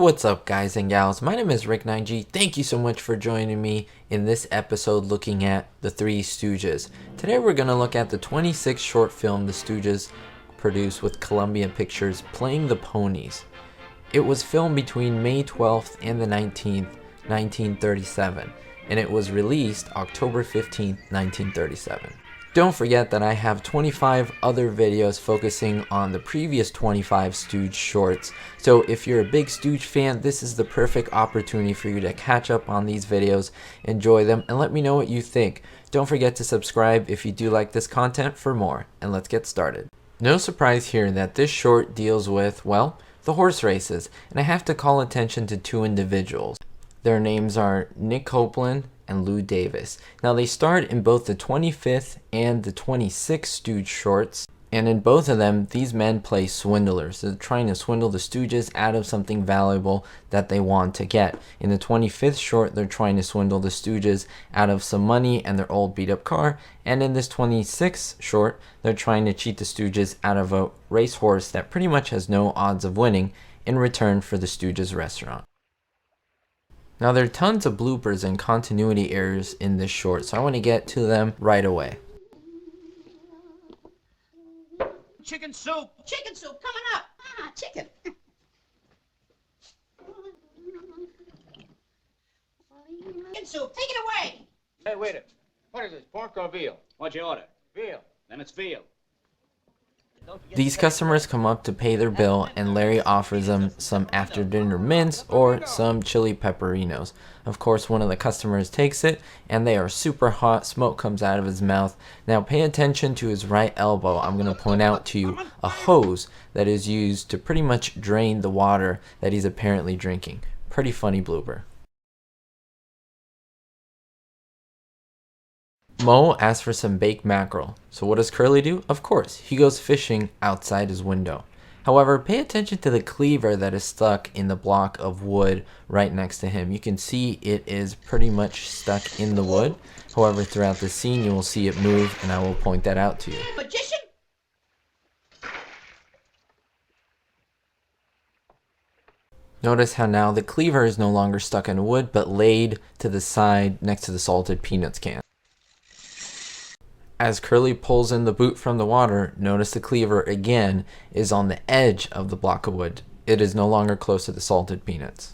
what's up guys and gals, my name is Ricknineg. Thank you so much for joining me in this episode looking at the Three Stooges. Today we're going to look at the 26 short film the Stooges produced with Columbia Pictures playing the Ponies. It was filmed between May 12th and the 19th, 1937, and it was released October 15th, 1937. Don't forget that I have 25 other videos focusing on the previous 25 Stooge shorts, so if you're a big Stooge fan, this is the perfect opportunity for you to catch up on these videos, enjoy them, and let me know what you think. Don't forget to subscribe if you do like this content for more, and let's get started. No surprise here that this short deals with, well, the horse races, and I have to call attention to two individuals. Their names are Nick Copeland and Lou Davis. Now they starred in both the 25th and the 26th Stooge shorts, and in both of them these men play swindlers. They're trying to swindle the Stooges out of something valuable that they want to get. In the 25th short they're trying to swindle the Stooges out of some money and their old beat up car, and in this 26th short they're trying to cheat the Stooges out of a racehorse that pretty much has no odds of winning in return for the Stooges restaurant. Now there are tons of bloopers and continuity errors in this short, so I want to get to them right away. Chicken soup! Chicken soup coming up! Ah, chicken! Chicken soup, take it away! Hey, waiter. What is this, pork or veal? What'd you order? Veal. Then it's veal. These customers come up to pay their bill and Larry offers them some after dinner mints or some chili pepperinos. Of course one of the customers takes it and they are super hot, smoke comes out of his mouth. Now pay attention to his right elbow. I'm going to point out to you a hose that is used to pretty much drain the water that he's apparently drinking. Pretty funny blooper. Mo asks for some baked mackerel, so what does Curly do? Of course, he goes fishing outside his window. However, pay attention to the cleaver that is stuck in the block of wood right next to him. You can see it is pretty much stuck in the wood. However, throughout the scene you will see it move, and I will point that out to you. Magician? Notice how now the cleaver is no longer stuck in wood, but laid to the side next to the salted peanuts can. As Curly pulls in the boot from the water, notice the cleaver again is on the edge of the block of wood. It is no longer close to the salted peanuts.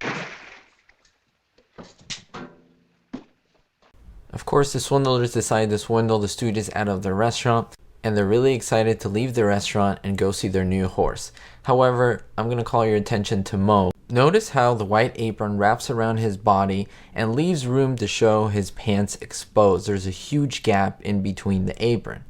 Of course, the swindlers decide to swindle the Stooges out of their restaurant, and they're really excited to leave the restaurant and go see their new horse. However, I'm going to call your attention to Mo. Notice how the white apron wraps around his body and leaves room to show his pants exposed. There's a huge gap in between the apron.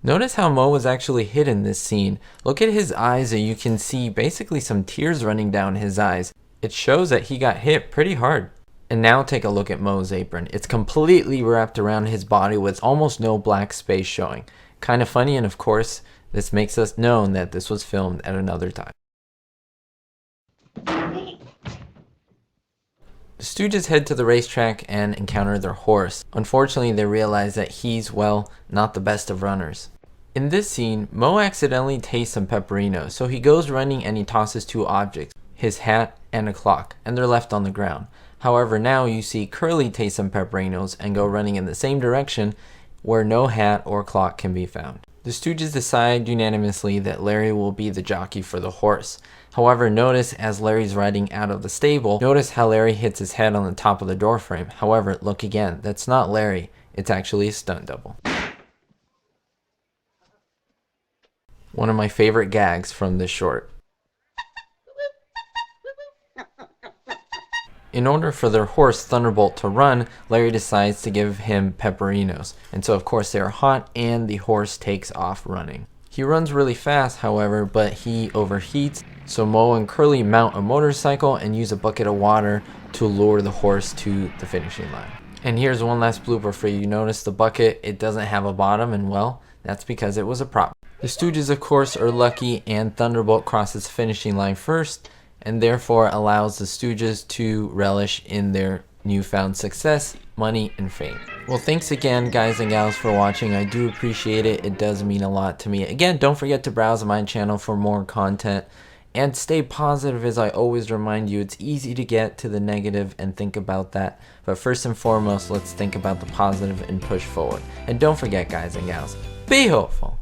Notice how Mo was actually hit in this scene. Look at his eyes and you can see basically some tears running down his eyes. It shows that he got hit pretty hard. And now take a look at Mo's apron. It's completely wrapped around his body with almost no black space showing. Kind of funny, and of course, this makes us known that this was filmed at another time. The Stooges head to the racetrack and encounter their horse. Unfortunately, they realize that he's, well, not the best of runners. In this scene, Mo accidentally tastes some pepperino, so he goes running and he tosses two objects, his hat and a clock, and they're left on the ground. However, now you see Curly taste some pepperinos and go running in the same direction where no hat or clock can be found. The Stooges decide unanimously that Larry will be the jockey for the horse. However, notice as Larry's riding out of the stable, notice how Larry hits his head on the top of the door frame. However, look again, that's not Larry, it's actually a stunt double. One of my favorite gags from this short. In order for their horse Thunderbolt to run, Larry decides to give him pepperinos, and so of course they are hot and the horse takes off running. He runs really fast, however, but he overheats, so Mo and Curly mount a motorcycle and use a bucket of water to lure the horse to the finishing line. And here's one last blooper for you. Notice the bucket, it doesn't have a bottom, and well, that's because it was a prop. The Stooges of course are lucky and Thunderbolt crosses the finishing line first, and therefore allows the Stooges to relish in their newfound success, money, and fame. Well, thanks again, guys and gals, for watching. I do appreciate it. It does mean a lot to me. Again, don't forget to browse my channel for more content. And stay positive, as I always remind you. It's easy to get to the negative and think about that. But first and foremost, let's think about the positive and push forward. And don't forget, guys and gals, be hopeful.